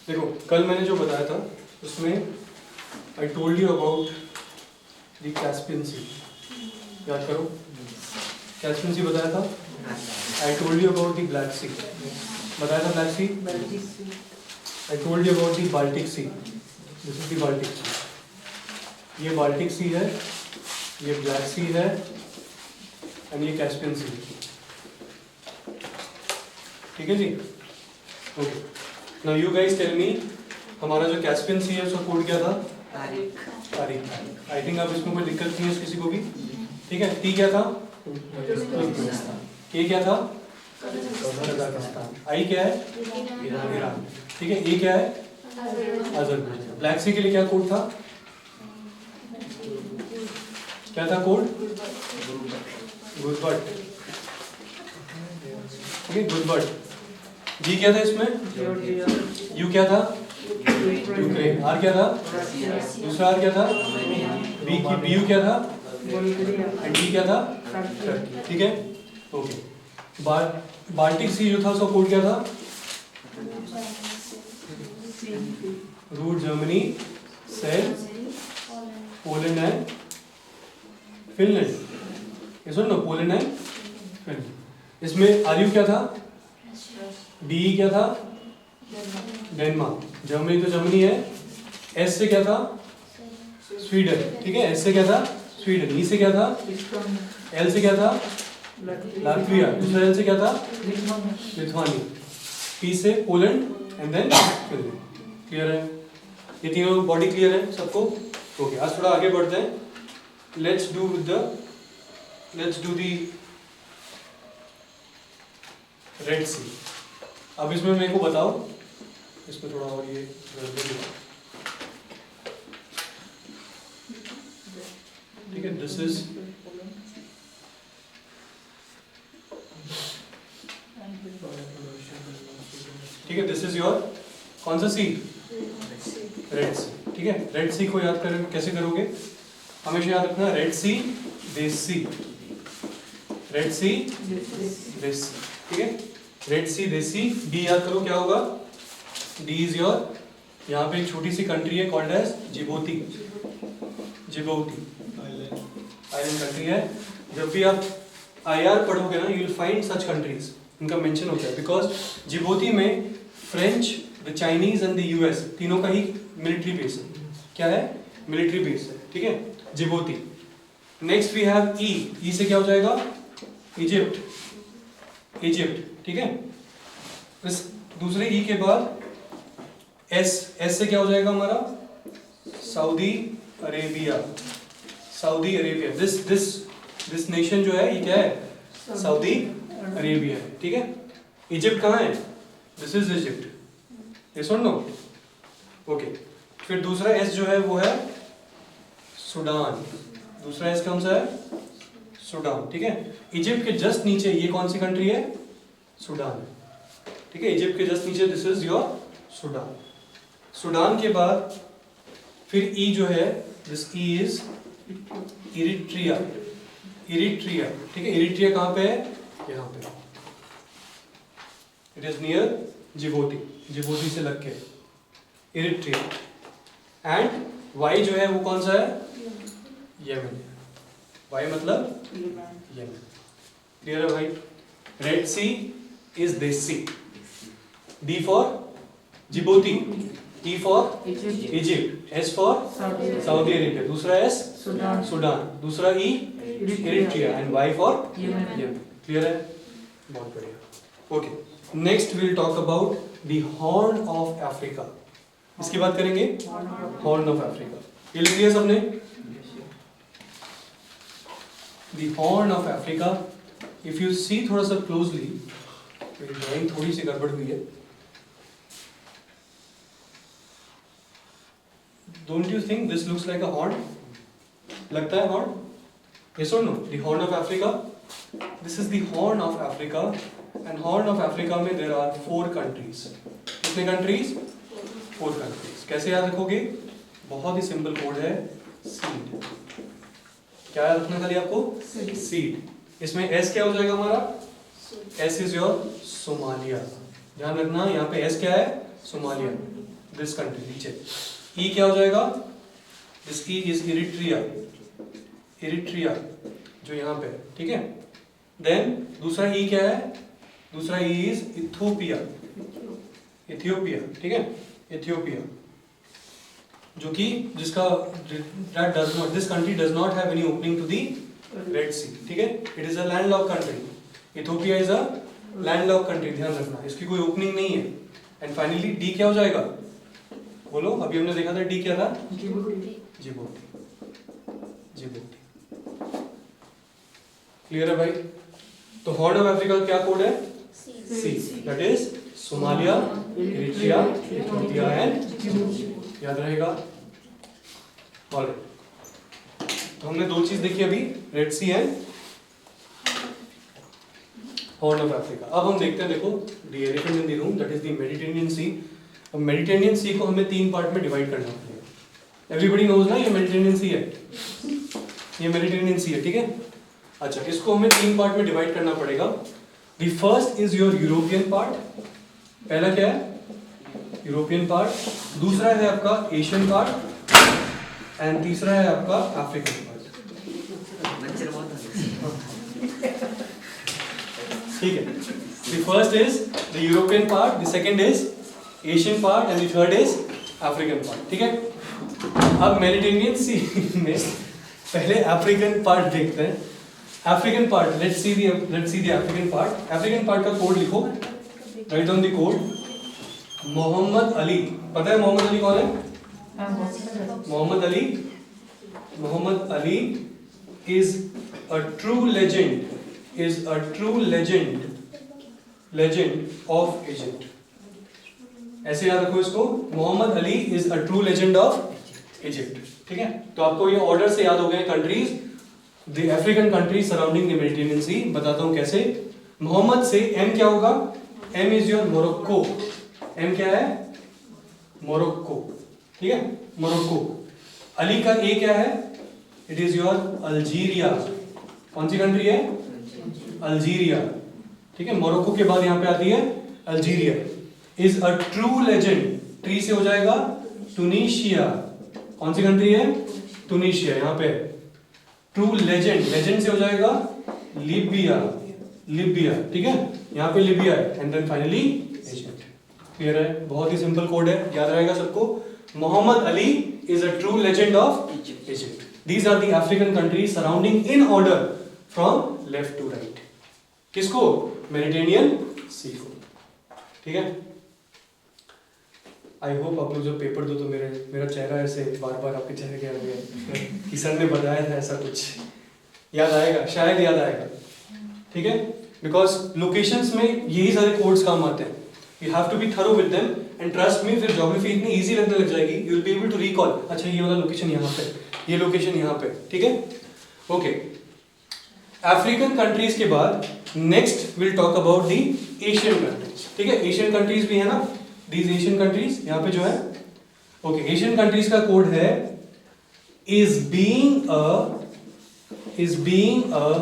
देखो कल मैंने जो बताया था उसमें I told you about the Caspian Sea, याद करो कैस्पियन सी बताया था। I told you about the Black Sea, बताया था Black Sea. I told you about the Baltic Sea, this is the Baltic Sea. ये बाल्टिक सी है, ये black सी है एंड ये कैस्पियन सी। ठीक है जी, okay. Now you guys tell me, हमारा जो कैस्पियन सी है उसका कोड क्या था? तारीख। आई थिंक अब इसमें कोई दिक्कत नहीं है किसी को भी, ठीक है। टी क्या था? के क्या था? कजाकिस्तान। आई क्या है? ईरान। ठीक है, ए क्या है? अजरबैजान। ब्लैक सी के लिए क्या कोड था? क्या था कोड? गुजबट। ठीक है, गुजबट। जी क्या था इसमें? यू क्या था? यूक्रेन। आर क्या था? दूसरा आर क्या था? बी यू क्या था? एंड डी क्या था? ठीक है, ओके। बाल्टिक सी जो था उसका कोड क्या था? Rude Germany, sell, Poland and Finland. ये सुन लो, पोलैंड एंड फिनलैंड। इसमें आर यू क्या था? डी क्या था? डेनमार्क। जर्मनी तो जर्मनी है। एस से क्या था? स्वीडन। ठीक है, एस से क्या था? स्वीडन। ई से क्या था? एल से क्या था? लाटविया। दूसरा एल से क्या था? लिथुआनिया। पी से Poland and then Finland. Clear है? ये तीनों बॉडी क्लियर है सबको? ओके, आज थोड़ा आगे बढ़ते हैं। लेट्स डू दी रेड सी। अब इसमें मेरे को बताओ, इसमें थोड़ा और ये ठीक है, दिस इज ठीक है, दिस इज योर कौन सा सी? रेड सी। ठीक है, रेड सी को याद कर कैसे करोगे? हमेशा याद रखना, रेड सी देसी, रेड सी देसी। ठीक है, रेड सी देसी। डी याद करो क्या होगा? डी इज योर, यहाँ पे एक छोटी सी कंट्री है called as Djibouti. Djibouti island country है। जब भी आप आईआर पढ़ोगे ना, you will find such countries, इनका मेंशन होता है। बिकॉज जिबूती में French, the Chinese and the US तीनों का ही मिलिट्री बेस है। क्या है? मिलिट्री बेस है। ठीक है, जिबूती। नेक्स्ट वी हैव ई। ई से क्या हो जाएगा? इजिप्ट। इजिप्ट। ठीक है, इस दूसरे ई के बाद एस। एस से क्या हो जाएगा हमारा? Saudi Arabia. Saudi Arabia. This nation जो है ये क्या है? Saudi Arabia. ठीक है, इजिप्ट कहाँ है? This is Egypt. यस और नो? ओके। फिर दूसरा एस जो है वो है सूडान। दूसरा एस कौन सा है? सूडान। ठीक है, इजिप्ट के जस्ट नीचे ये कौन सी कंट्री है? सूडान। ठीक है, इजिप्ट के जस्ट नीचे this is your Sudan. Sudan के बाद फिर ई जो है, this E is Eritrea. Eritrea. ठीक है, इरिट्रिया कहाँ पे है? यहाँ पे। It is near Djibouti. Djibouti से लग के इरिट्रिया। एंड वाई जो है वो कौन सा है? यमन। वाई मतलब यमन। क्लियर है भाई? Red Sea is DESI. D for Djibouti, E for Egypt, S for Saudi Arabia, दूसरा एस सूडान, दूसरा E Eritrea and Y for Yemen. Clear है? बहुत बढ़िया। Okay, next we will talk about the horn of Africa. इसकी बात करेंगे, horn of Africa. ये लिख लिया सबने? The horn of Africa. If you see थोड़ा सा क्लोजली, मेरी ड्राइंग थोड़ी सी गड़बड़ हुई है। Don't you think this looks like a horn? लगता है हॉर्न? यस और no? The horn of Africa, this is the horn of Africa. And horn of Africa में देयर आर 4 कंट्रीज। कितने कंट्रीज? 4 कंट्रीज। कैसे याद रखोगे? बहुत ही सिंपल कोड है, सीड। क्या याद रखना खाली आपको? सीड। इसमें एस क्या हो जाएगा हमारा? S is your Somalia. ध्यान रखना यहाँ पे एस क्या है, सोमालिया, दिस कंट्री नीचे। ई क्या हो जाएगा, this E is Eritrea, Eritrea जो यहाँ पे, ठीक है। देन दूसरा ई क्या है, दूसरा ई इज इथियोपिया, इथियोपिया, ठीक है, इथियोपिया, जो कि जिसका that does not, this country does not have any opening to the Red Sea, ठीक है, it is a landlocked country, Ethiopia is a landlocked country, ध्यान रखना इसकी कोई ओपनिंग नहीं है। एंड फाइनली डी क्या हो जाएगा, बोलो, अभी हमने देखा था डी क्या था, जिबूटी, जिबूटी, क्लियर है भाई। तो हॉर्न ऑफ अफ्रीका का क्या कोड है, C, that is Somalia, Eritrea, Ethiopia and Djibouti, याद रहेगा। ऑलराइट, तो हमने दो चीज देखी अभी, Red Sea and horn of Africa. अब हम देखते हैं, देखो the elephant in the room, that is the Mediterranean Sea. अब मेडिटेरेनियन सी को हमें तीन पार्ट में डिवाइड करना पड़ेगा। एवरीबॉडी नोज ना ये मेडिटेरेनियन सी है, ये मेडिटेरेनियन सी है, ठीक है। अच्छा, इसको हमें तीन पार्ट में डिवाइड करना पड़ेगा। The first is your European part, पहला क्या है, यूरोपियन पार्ट, दूसरा है आपका एशियन पार्ट एंड तीसरा है आपका अफ्रीकन पार्ट, ठीक है। The first is the European part, the second is Asian part and the third is African part, ठीक है। अब मेडिटेरेनियन सी में पहले अफ्रीकन पार्ट देखते हैं। African part, let's see the African part। African part का कोड लिखो, write down the code. Muhammad Ali, पता है मोहम्मद अली कौन है, Muhammad Ali is a true legend, legend of Egypt। ऐसे याद रखो इसको, Muhammad Ali is a true legend of Egypt, ठीक है। तो आपको ये ऑर्डर से याद हो गए countries, the African countries surrounding the Mediterranean Sea. बताता हूं कैसे। मोहम्मद से एम क्या होगा, M is your Morocco, M क्या है, मोरक्को, ठीक है, मोरक्को। अली का ए क्या है, इट इज योर अल्जीरिया, कौन सी कंट्री है, अल्जीरिया, ठीक है। मोरक्को के बाद यहाँ पे आती है Algeria. Is a true legend, tree से हो जाएगा टूनिशिया, कौन सी कंट्री है, टूनिशिया, यहाँ पे ट्रू लेजेंड, लेजेंड से हो जाएगा लीबिया, लीबिया, ठीक है, यहाँ पे लीबिया है। And then finally Egypt, clear है। बहुत ही सिंपल कोड है, याद रहेगा सबको। Muhammad Ali is a true legend of Egypt. These are the African countries surrounding in order from left to right। किसको, मेडिटेरेनियन सी को, ठीक है। आई होप आप लोग जब पेपर दो तो मेरा चेहरा ऐसे बार बार आपके चेहरे के आगे कि सर ने बताया था ऐसा कुछ, याद आएगा, शायद याद आएगा, ठीक है। बिकॉज लोकेशंस में यही सारे कोड्स काम आते हैं। You have to be thorough with them and trust me, फिर ज्योग्राफी इतनी इजी लगने लग जाएगी, you will be able to recall, अच्छा ये वाला लोकेशन यहाँ पे, ये लोकेशन यहाँ पे, ठीक है। ओके, अफ्रीकन कंट्रीज के बाद next will talk about the Asian countries, ठीक है। एशियन कंट्रीज भी है ना, दीज एशियन कंट्रीज यहाँ पे जो है। ओके, एशियन कंट्रीज का कोड है is being a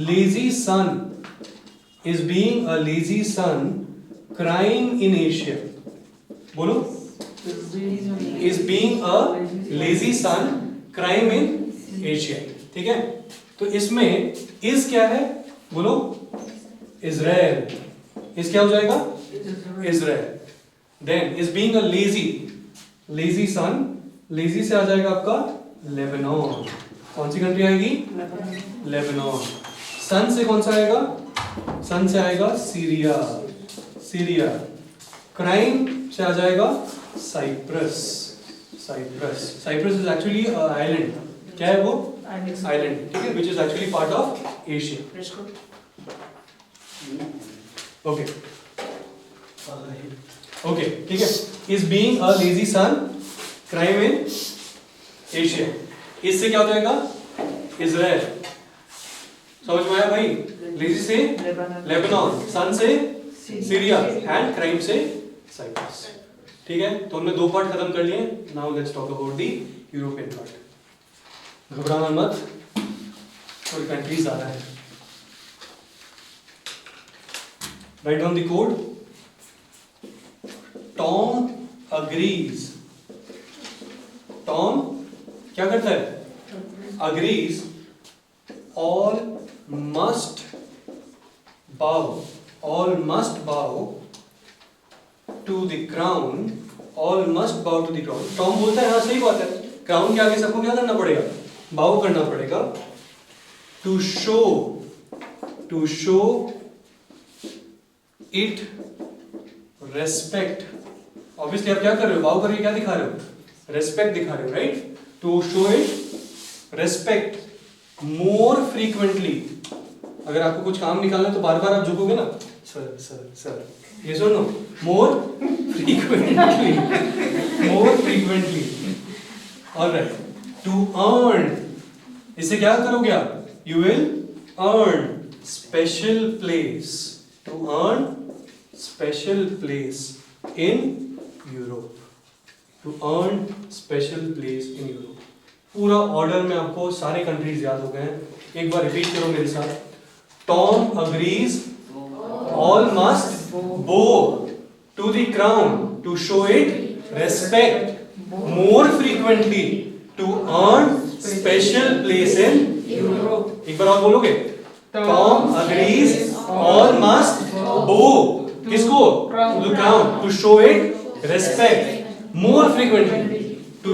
lazy son, is being a lazy son crime in Asia। बोलो, is being a lazy son crime in Asia, ठीक है। तो इसमें is क्या है, बोलो, इजराइल, is क्या हो जाएगा, Israel. Then is being a lazy son, lazy से आ जाएगा आपका लेबनान, कौन सी कंट्री आएगी, लेबनान। सन से कौन सा आएगा, सन से आएगा सीरिया, सीरिया। क्राइम से आ जाएगा Cyprus, Cyprus, Cyprus is actually island, क्या है वो, आइलैंड, ठीक है, which is actually part of Asia. Okay okay, ठीक है। Is being a lazy son crime in Asia. इससे क्या हो जाएगा, इजराइल, समझ में आया भाई। लेजी से लेबनान, सन से सीरिया एंड क्राइम से साइप्रस, ठीक है। तो हमने दो पार्ट खत्म कर लिए। Now let's talk about the European part. घबराना मत, कोई कंट्रीज आ रहा है। Write down the code. Tom agrees, Tom क्या करता है? Agrees all must bow, all must bow to the crown, all must bow to the crown. Tom बोलता है हाँ सही बात है, क्राउन के आगे सबको क्या करना पड़ेगा? बाउ करना पड़ेगा। To show it respect. Obviously आप क्या कर रहे हो? बाउ करके क्या दिखा रहे हो? रेस्पेक्ट दिखा रहे हो, right? To show it respect more frequently. अगर आपको कुछ काम निकालना है तो बार बार आप झुकोगे ना, सर सर सर, ये सुनो, more frequently, more frequently. Alright, to earn, इससे क्या करोगे आप? You will earn special place, to earn special place in Europe, to earn special place in Europe. पूरा ऑर्डर में आपको सारे कंट्रीज याद हो गए हैं, एक बार रिपीट करो मेरे साथ। Tom agrees all must bow to the crown to show it respect more frequently to earn special place in Europe। एक बार और बोलोगे? Tom agrees all must bow किसको? To the crown to show it respect more frequently to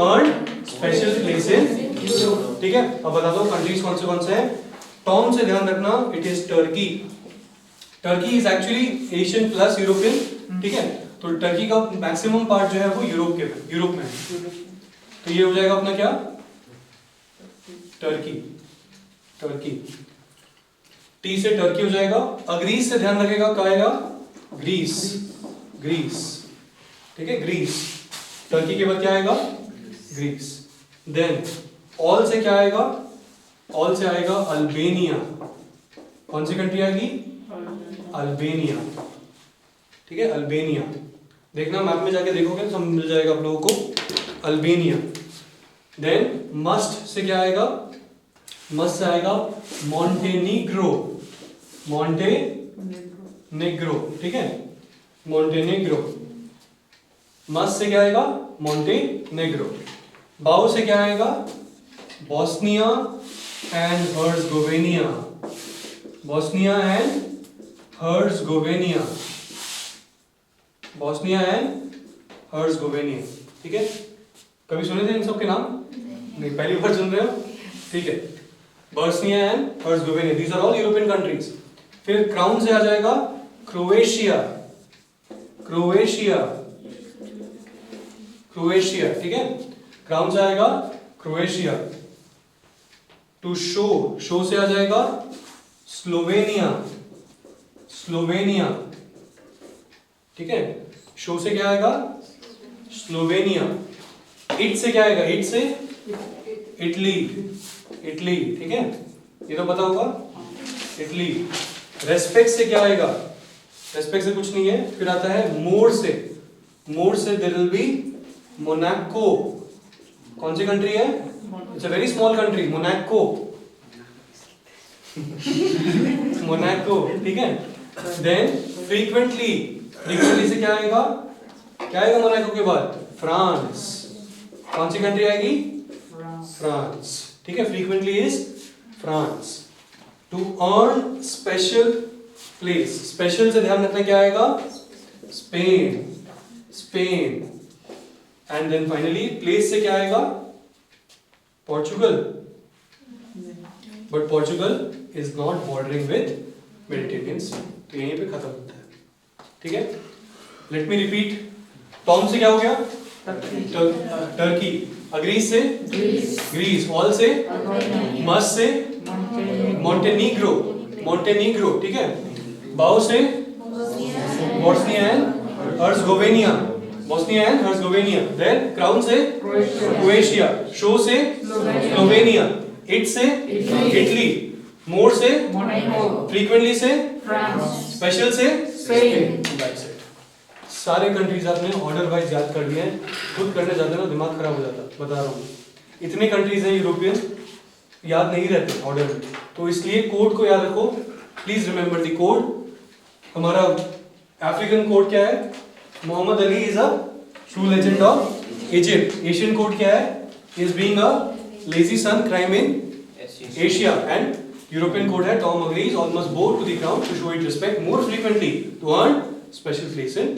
earn special place in Europe। ठीक है, अब बता दो countries कौन से हैं। टॉम से ध्यान रखना, it is Turkey. Turkey is actually Asian plus European, ठीक है? तो टर्की का मैक्सिमम पार्ट जो है वो यूरोप में है। तो ये हो जाएगा अपना क्या? Turkey, Turkey. टी से टर्की हो जाएगा। अग्रीस से ध्यान रखेगा, क्या आएगा? ग्रीस, ग्रीस, ठीक है? ग्रीस। टर्की के बाद क्या आएगा? ग्रीस। देन ऑल से क्या आएगा? ऑल से आएगा अल्बेनिया। कौन सी कंट्री आएगी? अल्बेनिया, ठीक है? अल्बेनिया। देखना मैप में जाके देखोगे तो मिल जाएगा आप लोगों को अल्बेनिया। देन मस्ट से क्या आएगा? मस्ट से आएगा मॉन्टेनीग्रो, मॉन्टेनेग्रो, ठीक है? मॉन्टेनेग्रो। मस्ट से क्या आएगा? मॉन्टेनेग्रो। बाउ से क्या आएगा? Bosnia and Herzegovina, Bosnia and Herzegovina, Bosnia and Herzegovina, ठीक है? कभी सुने थे इन सब के नाम? नहीं, पहली बार सुन रहे हो, ठीक है? Bosnia and Herzegovina, these are all European countries. फिर क्राउन से आ जाएगा क्रोएशिया, क्रोएशिया, क्रोएशिया, ठीक है? क्राउन से आएगा क्रोएशिया। टू शो से आ जाएगा स्लोवेनिया, स्लोवेनिया, ठीक है? शो से क्या आएगा? स्लोवेनिया। इट से क्या आएगा? इट से इटली, इटली, ठीक है? ये तो पता होगा, इटली। रेस्पेक्ट से क्या आएगा? रेस्पेक्ट से कुछ नहीं है। फिर आता है मोर से, मोर से देयर विल बी मोनाको। कौन सी कंट्री है? It's a very small country, Monaco, Monaco, ठीक है? देन फ्रीक्वेंटली, फ्रीक्वेंटली से क्या आएगा? क्या आएगा मोनाको के बाद? फ्रांस। कौन सी कंट्री आएगी? फ्रांस, ठीक है? Frequently is France. To earn special place, special से ध्यान रखना क्या आएगा? Spain, Spain. And then finally place से क्या आएगा? Portugal, but Portugal is not bordering with Mediterranean Sea, तो यहीं पे खत्म होता है, ठीक है? Let me repeat. टॉम से क्या हो गया? टर्की। अग्रीस से ग्रीस। ऑल से मस्ट से मॉन्टेनीग्रो, मॉन्टेनीग्रो, ठीक है? बाउ से Bosnia and Herzegovina, Bosnia and Herzegovina. Then crown से क्रोएशिया। शो से स्लोवेनिया। इट से इटली। मोर से फ्रीक्वेंटली से स्पेशल से स्पेन। सारे कंट्रीज आपने ऑर्डर वाइज याद कर दिए हैं। खुद करने जाते ना दिमाग खराब हो जाता, बता रहा हूँ। इतने कंट्रीज हैं यूरोपियन, याद नहीं रहते ऑर्डर में, तो इसलिए कोड को याद रखो। Please remember the code. हमारा अफ्रीकन कोड क्या है? Muhammad Ali is a true legend of Egypt. Asian code क्या है? Is being a lazy son crime in Asia. And European code है Tom agrees all must bow to the ground to show it respect more frequently to earn special place in